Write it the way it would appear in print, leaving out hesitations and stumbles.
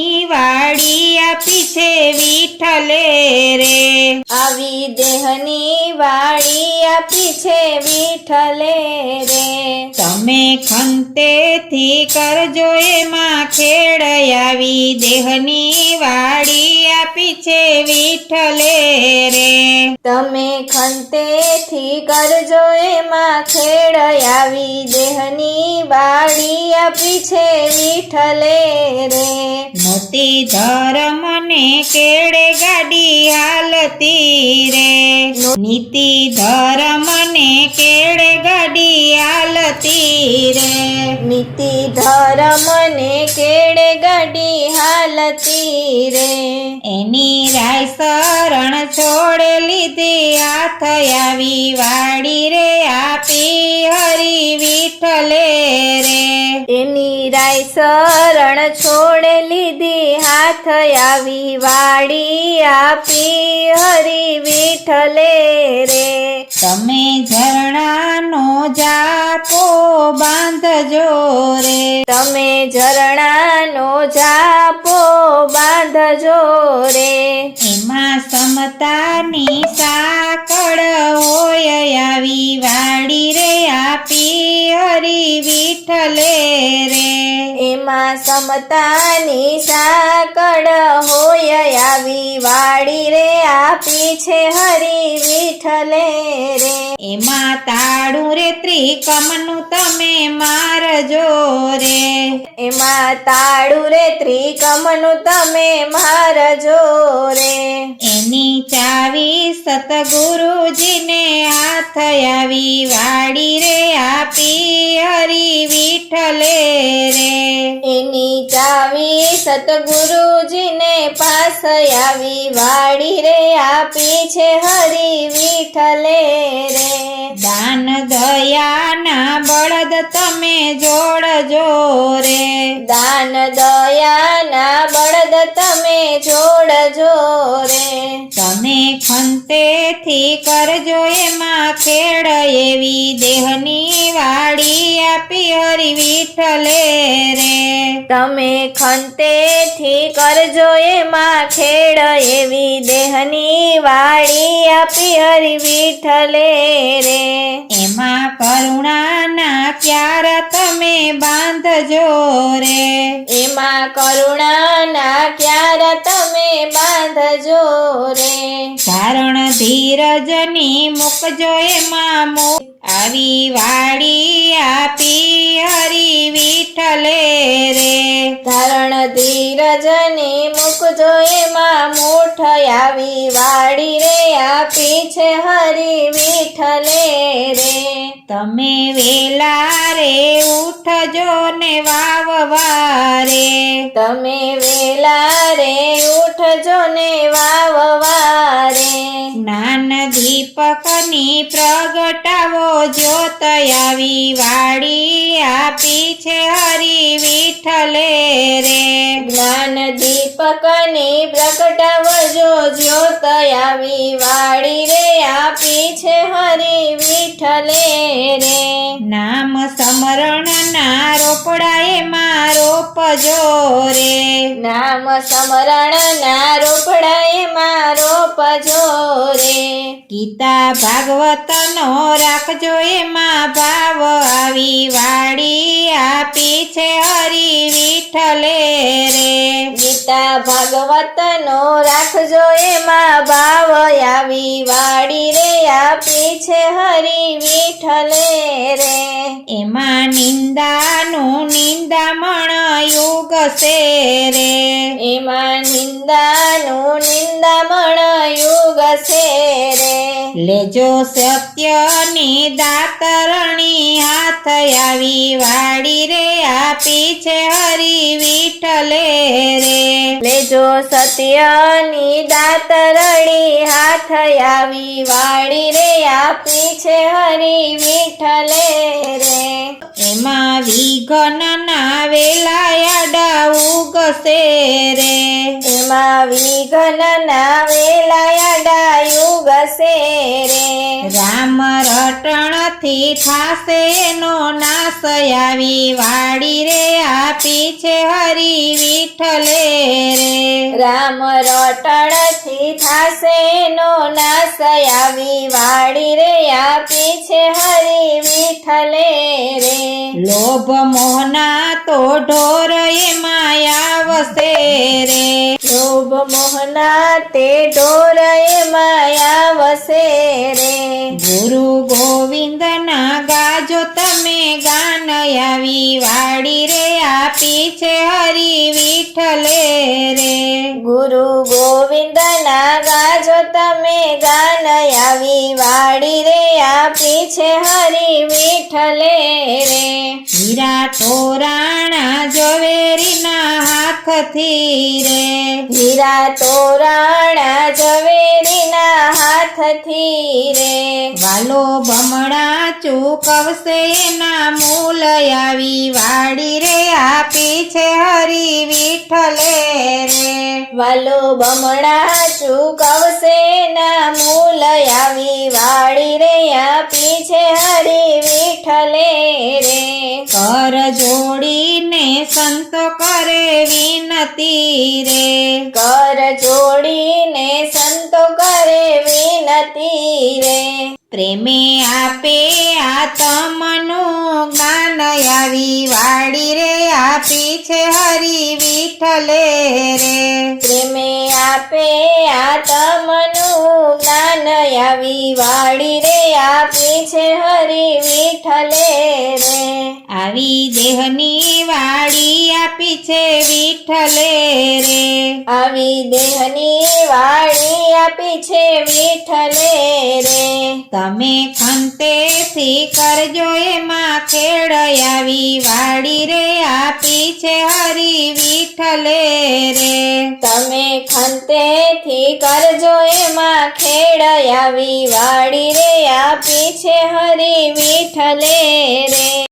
દેહની વાડી આપી છે વિઠ્ઠલે રે। આવી દેહની વાડી આપી છે વિઠ્ઠલે રે। તમે ખંતેથી કરજો એમાં ખેડ આવી દેહની વાડી આપી છે વિઠ્ઠલે રે। તમે ખંતેથી કરજો એમાં ખેડ આવી દેહની વાડી આપી છે વિઠ્ઠલે રે। મોતી ધર્મને કેળે ગાડી હાલતી રે। નીતિ ધર્મને કેળે ગાડી હાલતી રે। નીતિ ધર્મને કેળે ગાડી હાલતી રે। એની રાય શરણ છોડે લીધી હાથ આવી વાડી રે આપી હરી વિઠ્ઠલે રે। એની રાય શરણ છોડે લીધી હાથ આવી વાડી આપી હરી વિઠ્ઠલે રે। તમે ઝરણાનો જાપો બાંધજો રે। તમે ઝરણાનો જાપો બાંધજો રે। એમાં સમતાની સાકળ હોય આવી વાડી રે આપી હરી વિઠ્ઠલે રે। એમાં સમતાની સાકળ હોય આવી વાડી રે આપી છે હરી વિઠ્ઠલે રે। એમાં તાળું રે ત્રિકમનું તમે મારજો રે। એમાં તાળું રે ત્રિકમનું તમે મારજો રે। એની ચાવી સતગુરુજીને હાથ આવી વાડી રે આપી હરી વિઠ્ઠલે રે। એની ચાવી સતગુરુજીને પાસ આવી વાડી રે આપી છે હરી વિઠ્ઠલે રે। દાન દયાના બળદ તમે જોડજો રે। દાન દયાના બળદ તમે જોડજો રે। તમે ખંતેથી કરજો એમાં ખેડ એવી દેહની વાડી આપી હરી વિઠ્ઠલે રે। તમે ખંતેથી કરજો એમાં ખેડ એવી દેહની વાડી આપી હરી વિઠ્ઠલે રે। એમાં કરુણાના ક્યાર તમે બાંધજો રે। એમાં કરુણાના ક્યાર તમે બાંધજો રે। ધારણ ધીરજની મૂકજો એમાં આવી વાડી આપી હરી વિઠ્ઠલે રે। ધારણ ધીરજની મૂકજો એમાં મૂઠ આવી વાડી રે આપી છે હરી વિઠ્ઠલે રે। તમે વેલા રે ઉઠજો ને વાવવારે। તમે વેલા રે ઉઠજો ને વાવવારે। જ્ઞાન દીપકની પ્રગટાવો જ્યોત આવી વાડી આપી છે હરી વિઠ્ઠલે રે। જ્ઞાન દીપકની પ્રગટાવજો જ્યોત આવી વાડી રે આપી છે હરી વિઠ્ઠલે રે। નામ સ્મરણના રોપડા એમાં રોપજો રે। નામ સ્મરણના રોપડા એમાં રોપજો રે। ગીતા ભાગવતનો રાખજો એમાં ભાવ આવી વાડી આપી છે હરી વિઠ્ઠલે રે। ગીતા ભાગવતનો રાખજો એમાં ભાવ આવી વાડી રે આપી છે હરી વિઠ્ઠલે રે। એમાં નિંદાનું નિંદામણ યુગ છે રે। એમાં નિંદાનું નિંદામણ યુગ છે રે। લેજો સત્યની દાતરણી હાથ આવી વાડી રે આપી છે હરી વિઠ્ઠલે રે। લેજો સત્યની દાતરણી હાથ આવી વાડી રે આપી છે હરી વિઠ્ઠલે રે। એમાં વિઘ્નના વેલાયા ઉગશે રે। એમાં વિઘ્નના વેલાયા ઉગશે રે। રામ રટણથી થાશે એનો નાશ આવી વાડી રે આપી છે હરી વિઠ્ઠલે રામ રટણથી થાશે નો નાશ આવી વાડી રે આપી છે હરી વિઠ્ઠલે રે લોભ મોહના તો ઢોર એમાં આવશે રે લોભ મોહના તે ઢોર એમાં આવશે રે ગુરુ ગોવિંદના ગાજો તમે ગાન આવી વાડી રે આપી છે હરી વિઠ્ઠલે રે ગુરુ ગોવિંદના ગાજો તમે ગાન આવી વાડી રે આપી છે હરી વિઠ્ઠલે રે હીરા તોરાણા ઝવેરીના હાથથી રે હીરા તોરાણા ઝવેરીના હાથથી રે વાલો બમણા ચૂકવશે એના મૂલ આવી વાડી રે આપી છે હરી વિઠ્ઠલે રે વાલો બમણા ચૂકવશે ના મૂલ આવી વાડી રે આપી છે હરી વિઠ્ઠલે રે કર જોડીને સંતો કરે વિનતી રે કર જોડીને સંતો કરે વિનતી રે પ્રેમે આપે આત્મનું જ્ઞાન આવી વાડી રે આપી છે હરી વિઠ્ઠલે રે પ્રેમે આપે આત્મનું જ્ઞાન આવી વાડી રે આપી છે હરી વિઠ્ઠલે રે આવી દેહની વાડી આપી છે વિઠ્ઠલે રે આવી દેહની વાડી આપી છે વિઠ્ઠલે રે તમે ખંતેથી કરજો એમાં ખેડ આવી વાડી રે આપી છે હરી વિઠ્ઠલે રે તમે ખંતેથી કરજો એમાં ખેડ આવી વાડી રે આપી છે હરી વિઠ્ઠલે રે